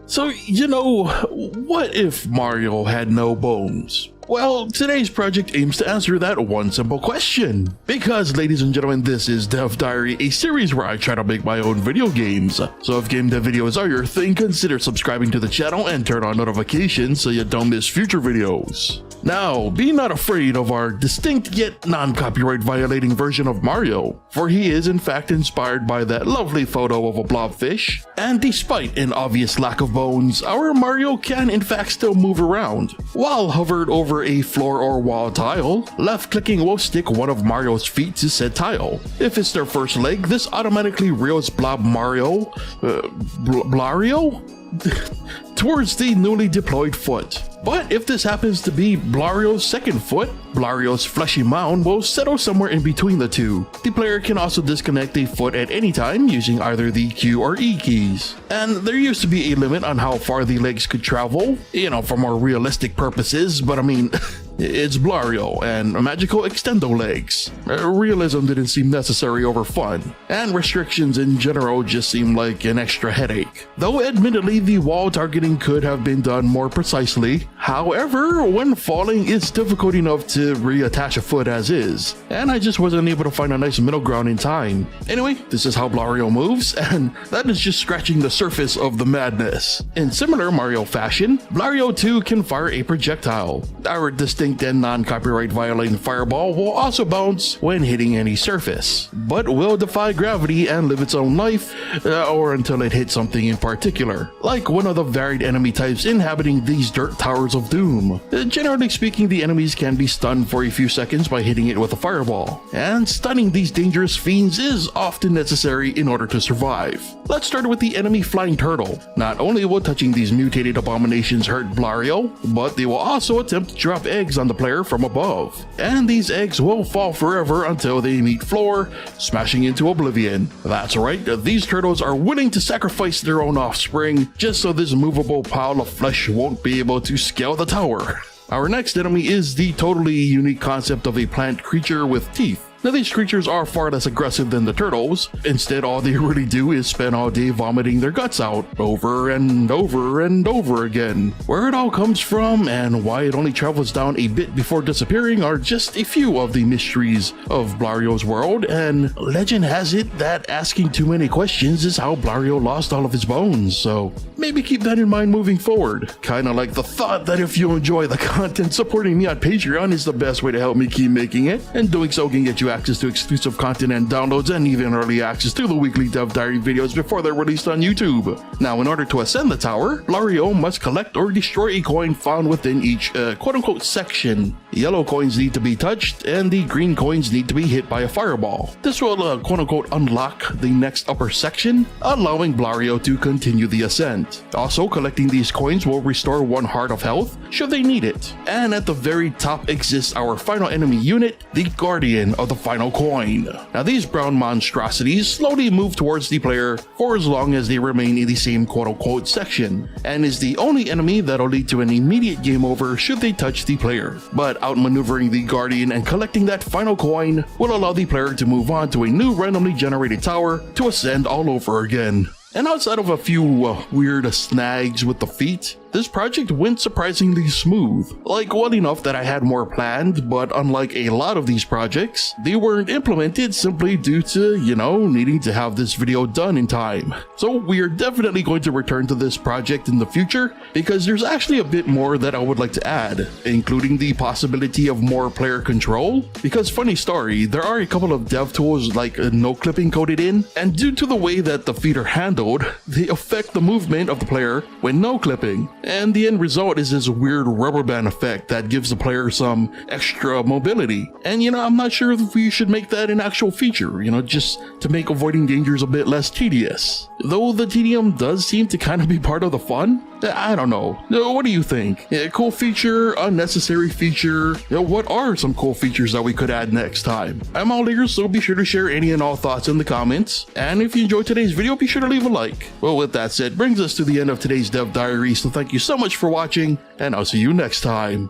So, what if Mario had no bones? Well, today's project aims to answer that one simple question. Because, ladies and gentlemen, this is Dev Diary, a series where I try to make my own video games. So if game dev videos are your thing, consider subscribing to the channel and turn on notifications so you don't miss future videos. Now, be not afraid of our distinct yet non-copyright violating version of Mario, for he is in fact inspired by that lovely photo of a blobfish. And despite an obvious lack of bones, our Mario can in fact still move around. While hovered over a floor or wall tile, left-clicking will stick one of Mario's feet to said tile. If it's their first leg, this automatically reels Blob Mario, Blario? towards the newly deployed foot. But if this happens to be Blario's second foot, Blario's fleshy mound will settle somewhere in between the two. The player can also disconnect a foot at any time using either the Q or E keys. And there used to be a limit on how far the legs could travel, for more realistic purposes, but I mean, it's Blario and magical extendo legs. Realism didn't seem necessary over fun, and restrictions in general just seemed like an extra headache. Though admittedly the wall targeting could have been done more precisely, however, when falling it's difficult enough to reattach a foot as is, and I just wasn't able to find a nice middle ground in time. Anyway, this is how Blario moves, and that is just scratching the surface of the madness. In similar Mario fashion, Blario too can fire a projectile. Our distinct and non-copyright violating fireball will also bounce when hitting any surface, but will defy gravity and live its own life, or until it hits something in particular, like one of the varied enemy types inhabiting these dirt towers of doom. Generally speaking, the enemies can be stunned for a few seconds by hitting it with a fireball, and stunning these dangerous fiends is often necessary in order to survive. Let's start with the enemy flying turtle. Not only will touching these mutated abominations hurt Blario, but they will also attempt to drop eggs on the player from above, and these eggs will fall forever until they meet floor, smashing into oblivion. That's right, these turtles are willing to sacrifice their own offspring just so this movable pile of flesh won't be able to scale the tower. Our next enemy is the totally unique concept of a plant creature with teeth. Now these creatures are far less aggressive than the turtles. Instead, all they really do is spend all day vomiting their guts out over and over and over again. Where it all comes from and why it only travels down a bit before disappearing are just a few of the mysteries of Blario's world, and legend has it that asking too many questions is how Blario lost all of his bones, so maybe keep that in mind moving forward. Kinda like the thought that if you enjoy the content, supporting me on Patreon is the best way to help me keep making it, and doing so can get you access to exclusive content and downloads, and even early access to the weekly Dev Diary videos before they're released on YouTube. Now, in order to ascend the tower, Blario must collect or destroy a coin found within each quote-unquote section. Yellow coins need to be touched, and the green coins need to be hit by a fireball. This will quote-unquote unlock the next upper section, allowing Blario to continue the ascent. Also, collecting these coins will restore 1 heart of health should they need it. And at the very top exists our final enemy unit, the Guardian of the final coin. Now these brown monstrosities slowly move towards the player for as long as they remain in the same quote-unquote section, and is the only enemy that'll lead to an immediate game over should they touch the player. But outmaneuvering the Guardian and collecting that final coin will allow the player to move on to a new randomly generated tower to ascend all over again. And outside of a few weird snags with the feet, this project went surprisingly smooth. Like, well enough that I had more planned, but unlike a lot of these projects, they weren't implemented simply due to, needing to have this video done in time. So we are definitely going to return to this project in the future, because there's actually a bit more that I would like to add, including the possibility of more player control. Because funny story, there are a couple of dev tools like no clipping coded in, and due to the way that the feet are handled, they affect the movement of the player when no clipping. And the end result is this weird rubber band effect that gives the player some extra mobility. And I'm not sure if we should make that an actual feature, just to make avoiding dangers a bit less tedious. Though the tedium does seem to kind of be part of the fun. I don't know. What do you think? Cool feature, unnecessary feature? What are some cool features that we could add next time? I'm all ears, so be sure to share any and all thoughts in the comments. And if you enjoyed today's video, be sure to leave a like. Well, with that said, brings us to the end of today's Dev Diary, so thank you so much for watching, and I'll see you next time.